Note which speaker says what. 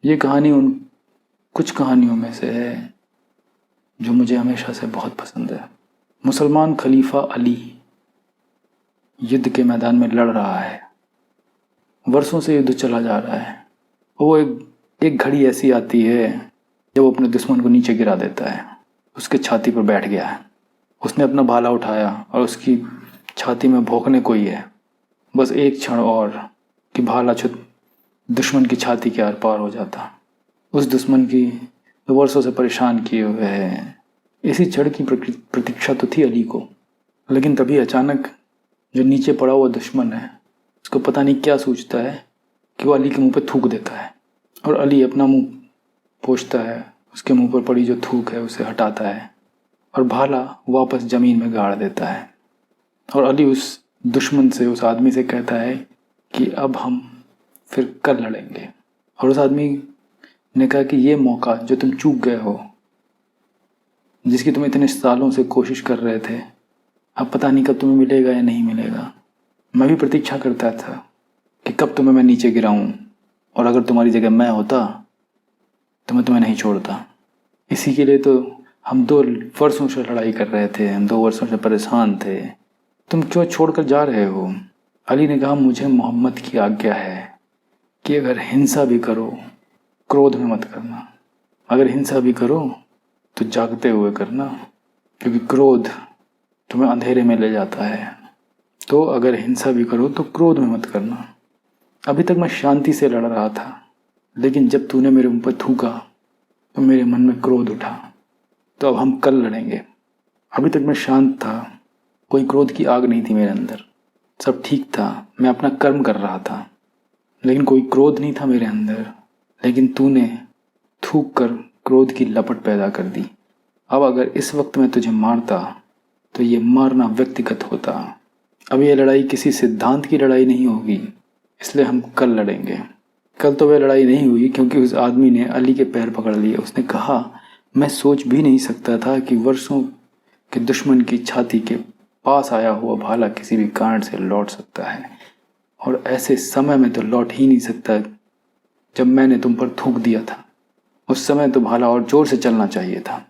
Speaker 1: ये कहानी उन कुछ कहानियों में से है जो मुझे हमेशा से बहुत पसंद है। मुसलमान खलीफा अली युद्ध के मैदान में लड़ रहा है। वर्षों से युद्ध चला जा रहा है। वो एक घड़ी ऐसी आती है जब वो अपने दुश्मन को नीचे गिरा देता है। उसके छाती पर बैठ गया है। उसने अपना भाला उठाया और उसकी छाती में भोंकने को ही है। बस एक क्षण और कि भाला दुश्मन की छाती के आर पार हो जाता। उस दुश्मन की जो वर्षों से परेशान किए हुए है। इसी क्षण की प्रतीक्षा तो थी अली को। लेकिन तभी अचानक जो नीचे पड़ा हुआ दुश्मन है उसको पता नहीं क्या सोचता है कि वो अली के मुंह पे थूक देता है और अली अपना मुंह पोंछता है। उसके मुंह पर पड़ी जो थूक है उसे हटाता है और भाला वापस जमीन में गाड़ देता है। और अली उस दुश्मन से, उस आदमी से कहता है कि अब हम फिर कल लड़ेंगे। और उस आदमी ने कहा कि ये मौका जो तुम चूक गए हो, जिसकी तुम इतने सालों से कोशिश कर रहे थे, अब पता नहीं कब तुम्हें मिलेगा या नहीं मिलेगा। मैं भी प्रतीक्षा करता था कि कब तुम्हें मैं नीचे गिराऊं, और अगर तुम्हारी जगह मैं होता तो मैं तुम्हें नहीं छोड़ता। इसी के लिए तो हम 2 वर्षों से लड़ाई कर रहे थे, हम 2 वर्षों से परेशान थे। तुम क्यों छोड़कर जा रहे हो? अली ने कहा, मुझे मोहम्मद की आज्ञा है कि अगर हिंसा भी करो, क्रोध में मत करना। अगर हिंसा भी करो तो जागते हुए करना, क्योंकि क्रोध तुम्हें अंधेरे में ले जाता है। तो अगर हिंसा भी करो तो क्रोध में मत करना। अभी तक मैं शांति से लड़ रहा था, लेकिन जब तूने मेरे मुंह पर थूका तो मेरे मन में क्रोध उठा। तो अब हम कल लड़ेंगे। अभी तक मैं शांत था, कोई क्रोध की आग नहीं थी मेरे अंदर, सब ठीक था, मैं अपना कर्म कर रहा था, लेकिन कोई क्रोध नहीं था मेरे अंदर। लेकिन तूने थूक कर क्रोध की लपट पैदा कर दी। अब अगर इस वक्त मैं तुझे मारता तो ये मारना व्यक्तिगत होता। अब ये लड़ाई किसी सिद्धांत की लड़ाई नहीं होगी, इसलिए हम कल लड़ेंगे। कल तो वह लड़ाई नहीं हुई, क्योंकि उस आदमी ने अली के पैर पकड़ लिए। उसने कहा, मैं सोच भी नहीं सकता था कि वर्षों के दुश्मन की छाती के पास आया हुआ भाला किसी भी कारण से लौट सकता है, और ऐसे समय में तो लौट ही नहीं सकता जब मैंने तुम पर थूक दिया था। उस समय तो भाला और जोर से चलना चाहिए था।